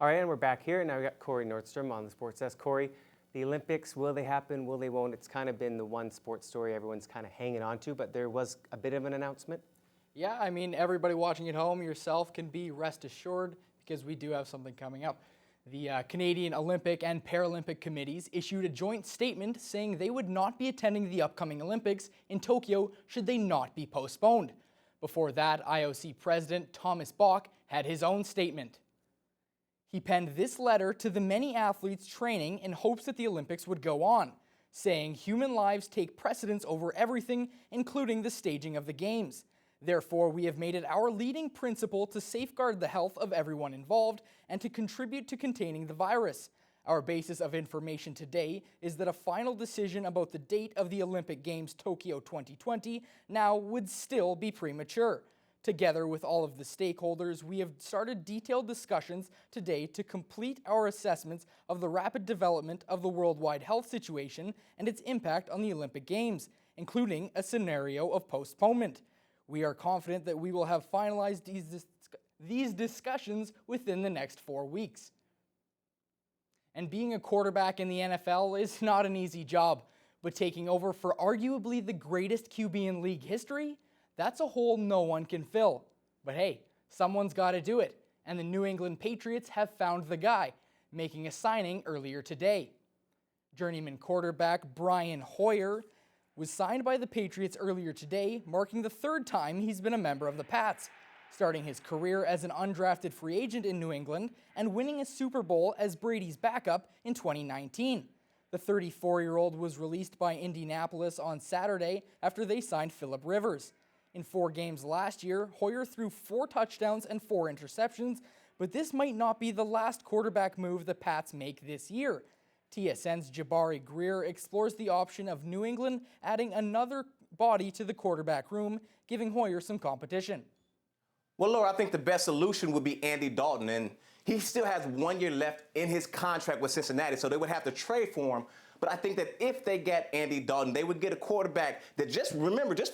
All right, and we're back here. Now we got Corey Nordstrom on the Sports Desk. Corey, the Olympics, will they happen? Will they won't? It's kind of been the one sports story everyone's kind of hanging on to, but there was a bit of an announcement. Yeah, I mean, everybody watching at home, yourself, can be rest assured because we do have something coming up. The Canadian Olympic and Paralympic committees issued a joint statement saying they would not be attending the upcoming Olympics in Tokyo should they not be postponed. Before that, IOC President Thomas Bach had his own statement. He penned this letter to the many athletes training in hopes that the Olympics would go on, saying human lives take precedence over everything, including the staging of the games. Therefore, we have made it our leading principle to safeguard the health of everyone involved and to contribute to containing the virus. Our basis of information today is that a final decision about the date of the Olympic Games Tokyo 2020 now would still be premature. Together with all of the stakeholders, we have started detailed discussions today to complete our assessments of the rapid development of the worldwide health situation and its impact on the Olympic Games, including a scenario of postponement. We are confident that we will have finalized these discussions within the next 4 weeks. And being a quarterback in the NFL is not an easy job, but taking over for arguably the greatest QB in league history? That's a hole no one can fill. But hey, someone's got to do it, and the New England Patriots have found the guy, making a signing earlier today. Journeyman quarterback Brian Hoyer was signed by the Patriots earlier today, marking the third time he's been a member of the Pats, starting his career as an undrafted free agent in New England and winning a Super Bowl as Brady's backup in 2019. The 34-year-old was released by Indianapolis on Saturday after they signed Phillip Rivers. In 4 games last year, Hoyer threw 4 touchdowns and 4 interceptions, but this might not be the last quarterback move the Pats make this year. TSN's Jabari Greer explores the option of New England adding another body to the quarterback room, giving Hoyer some competition. Well, Laura, I think the best solution would be Andy Dalton, and he still has 1 year left in his contract with Cincinnati, so they would have to trade for him. But I think that if they get Andy Dalton, they would get a quarterback that just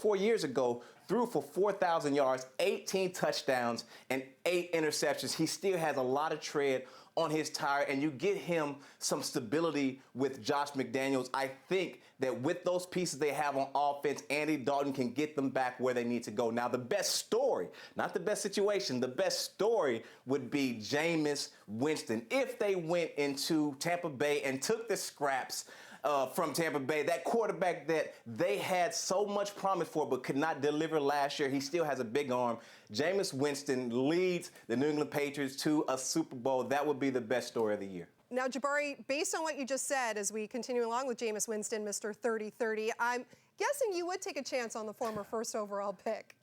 4 years ago threw for 4,000 yards, 18 touchdowns, and 8 interceptions. He still has a lot of tread on his tire, and you get him some stability with Josh McDaniels. I think that with those pieces they have on offense, Andy Dalton can get them back where they need to go. Now, the best story, not the best situation, the best story would be Jameis Winston. If they went into Tampa Bay and took the scraps from Tampa Bay, that quarterback that they had so much promise for but could not deliver last year, he still has a big arm. Jameis Winston leads the New England Patriots to a Super Bowl. That would be the best story of the year. Now, Jabari, based on what you just said, as we continue along with Jameis Winston, Mr. 30-30, I'm guessing you would take a chance on the former first overall pick.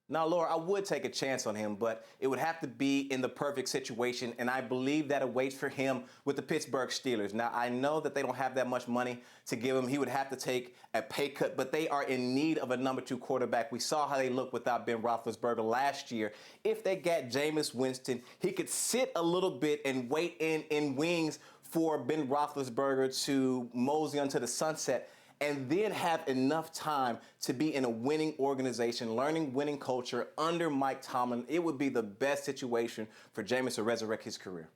Now, Laura, I would take a chance on him, but it would have to be in the perfect situation, and I believe that awaits for him with the Pittsburgh Steelers. Now, I know that they don't have that much money to give him. He would have to take a pay cut, but they are in need of a number 2 quarterback. We saw how they looked without Ben Roethlisberger last year. If they got Jameis Winston, he could sit a little bit and wait in wings for Ben Roethlisberger to mosey onto the sunset, and then have enough time to be in a winning organization, learning winning culture under Mike Tomlin. It would be the best situation for Jameis to resurrect his career.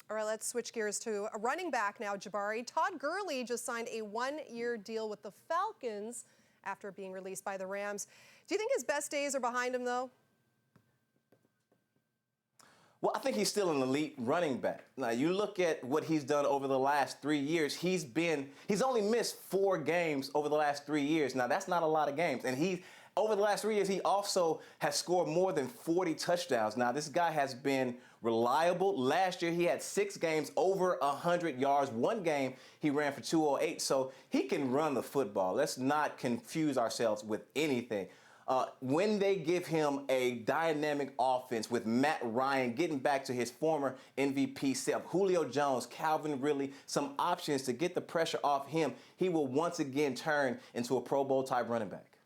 All right, let's switch gears to a running back now, Jabari. Todd Gurley just signed a 1-year deal with the Falcons after being released by the Rams. Do you think his best days are behind him, though? Well, I think he's still an elite running back. Now, you look at what he's done over the last 3 years. He's only missed 4 games over the last 3 years. Now, that's not a lot of games. And over the last 3 years, he also has scored more than 40 touchdowns. Now, this guy has been reliable. Last year, he had 6 games over 100 yards. 1 game, he ran for 208. So he can run the football. Let's not confuse ourselves with anything. When they give him a dynamic offense with Matt Ryan getting back to his former MVP self, Julio Jones, Calvin Ridley, some options to get the pressure off him, he will once again turn into a Pro Bowl type running back.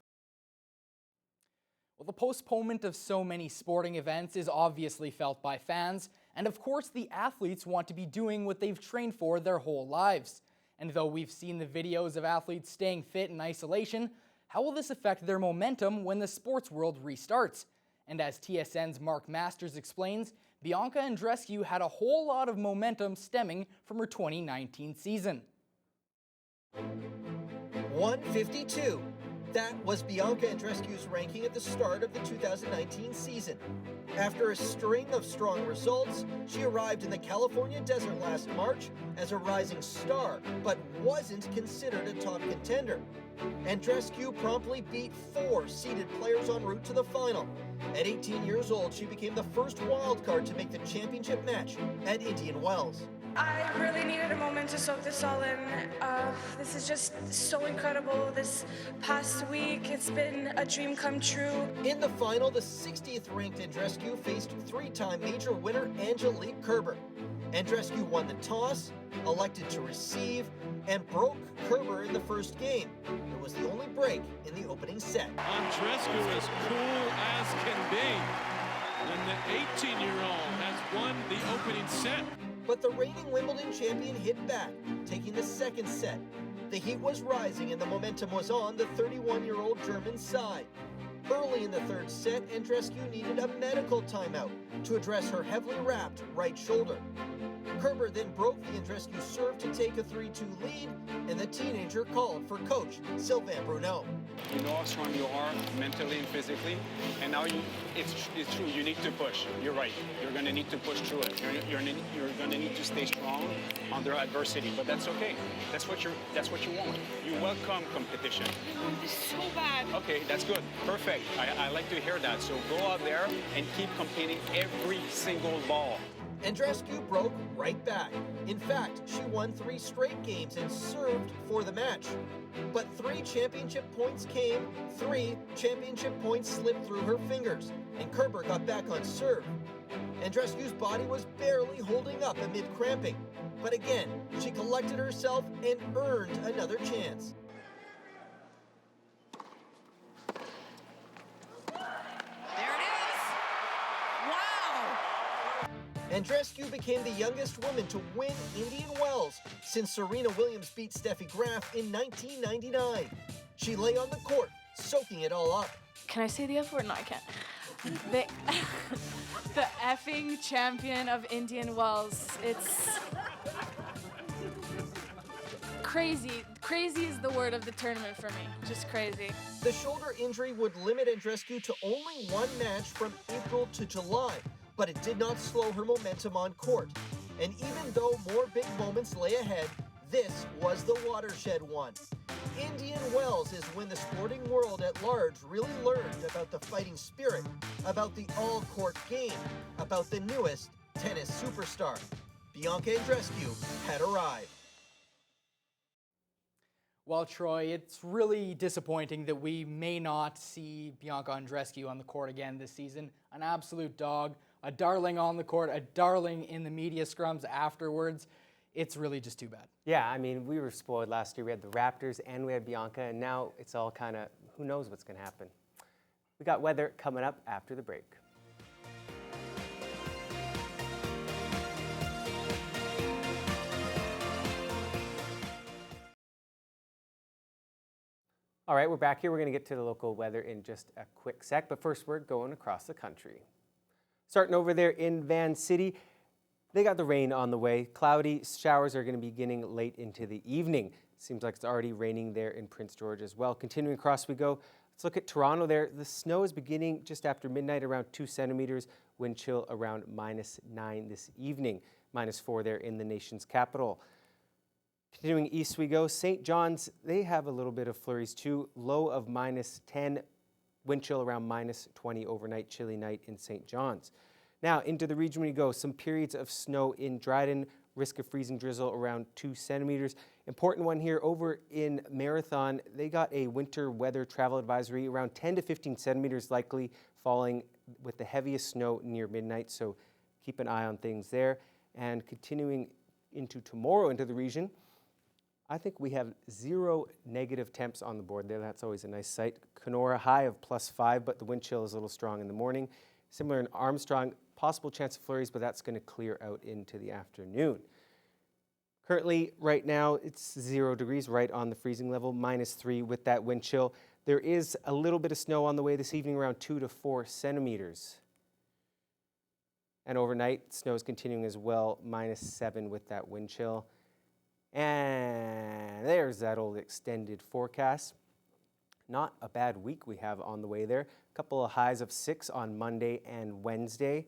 Well, the postponement of so many sporting events is obviously felt by fans, and of course the athletes want to be doing what they've trained for their whole lives. And though we've seen the videos of athletes staying fit in isolation, how will this affect their momentum when the sports world restarts? And as TSN's Mark Masters explains, Bianca Andreescu had a whole lot of momentum stemming from her 2019 season. 152. That was Bianca Andreescu's ranking at the start of the 2019 season. After a string of strong results, she arrived in the California desert last March as a rising star, but wasn't considered a top contender. Andreescu promptly beat 4 seeded players en route to the final. At 18 years old, she became the first wildcard to make the championship match at Indian Wells. I really needed a moment to soak this all in. This is just so incredible. This past week, it's been a dream come true. In the final, the 60th ranked Andreescu faced 3-time major winner Angelique Kerber. Andreescu won the toss, elected to receive, and broke Kerber in the first game. It was the only break in the opening set. Andreescu is cool as can be. And the 18-year-old has won the opening set. But the reigning Wimbledon champion hit back, taking the second set. The heat was rising and the momentum was on the 31-year-old German side. Early in the third set, Andreescu needed a medical timeout to address her heavily wrapped right shoulder. Kerber then broke the Andreescu serve to take a 3-2 lead, and the teenager called for coach Sylvain Bruno. You know how strong you are mentally and physically, and now it's true, you need to push. You're right, you're going to need to push through it. You're going to need to stay strong under adversity, but that's okay. That's what you want. You welcome competition. I want this so bad. Okay, that's good, perfect. I like to hear that, so go out there and keep competing every single ball. Andreescu broke right back. In fact, she won 3 straight games and served for the match. But 3 championship points came, 3 championship points slipped through her fingers, and Kerber got back on serve. Andreescu's body was barely holding up amid cramping. But again, she collected herself and earned another chance. Andreescu became the youngest woman to win Indian Wells since Serena Williams beat Steffi Graf in 1999. She lay on the court, soaking it all up. Can I say the F word? No, I can't. The effing champion of Indian Wells. It's crazy. Crazy is the word of the tournament for me. Just crazy. The shoulder injury would limit Andreescu to only 1 match from April to July, but it did not slow her momentum on court. And even though more big moments lay ahead, this was the watershed one. Indian Wells is when the sporting world at large really learned about the fighting spirit, about the all-court game, about the newest tennis superstar. Bianca Andreescu had arrived. Well, Troy, it's really disappointing that we may not see Bianca Andreescu on the court again this season. An absolute dog, a darling on the court, a darling in the media scrums afterwards. It's really just too bad. Yeah, I mean, we were spoiled last year. We had the Raptors and we had Bianca, and now it's all kind of, who knows what's going to happen. We got weather coming up after the break. All right, we're back here. We're going to get to the local weather in just a quick sec, but first we're going across the country. Starting over there in Van City, they got the rain on the way. Cloudy showers are going to be beginning late into the evening. Seems like it's already raining there in Prince George as well. Continuing across we go. Let's look at Toronto there. The snow is beginning just after midnight, around 2 centimeters. Wind chill around -9 this evening. -4 there in the nation's capital. Continuing east we go. St. John's, they have a little bit of flurries too. Low of -10. Wind chill around -20 overnight. Chilly night in St. John's. Now into the region we go. Some periods of snow in Dryden. Risk of freezing drizzle around 2 centimeters. Important one here over in Marathon. They got a winter weather travel advisory around 10 to 15 centimeters likely falling with the heaviest snow near midnight. So keep an eye on things there. And continuing into tomorrow into the region, I think we have 0 negative temps on the board there. That's always a nice sight. Kenora high of +5, but the wind chill is a little strong in the morning. Similar in Armstrong, possible chance of flurries, but that's going to clear out into the afternoon. Currently, right now, it's 0 degrees right on the freezing level, -3 with that wind chill. There is a little bit of snow on the way this evening, around 2 to 4 centimeters. And overnight, snow is continuing as well, -7 with that wind chill. And there's that old extended forecast. Not a bad week we have on the way there. A couple of highs of 6 on Monday and Wednesday.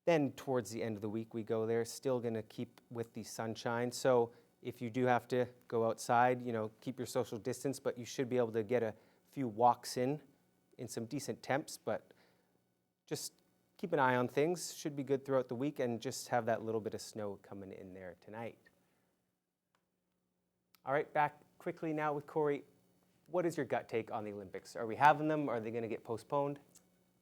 Then towards the end of the week we go there, still going to keep with the sunshine. So if you do have to go outside, keep your social distance, but you should be able to get a few walks in some decent temps. But just keep an eye on things. Should be good throughout the week, and just have that little bit of snow coming in there tonight. All right, back quickly now with Corey. What is your gut take on the Olympics? Are we having them? Are they going to get postponed?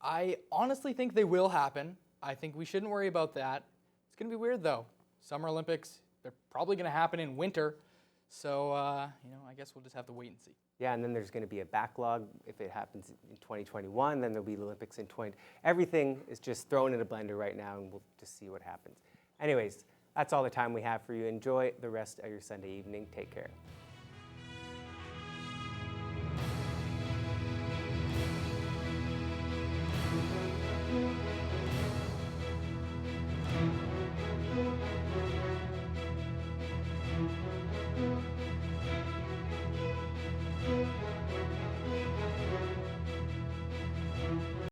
I honestly think they will happen. I think we shouldn't worry about that. It's going to be weird, though. Summer Olympics, they're probably going to happen in winter. So, I guess we'll just have to wait and see. Yeah, and then there's going to be a backlog. If it happens in 2021, then there'll be the Olympics in 20. Everything is just thrown in a blender right now, and we'll just see what happens. Anyways, that's all the time we have for you. Enjoy the rest of your Sunday evening. Take care.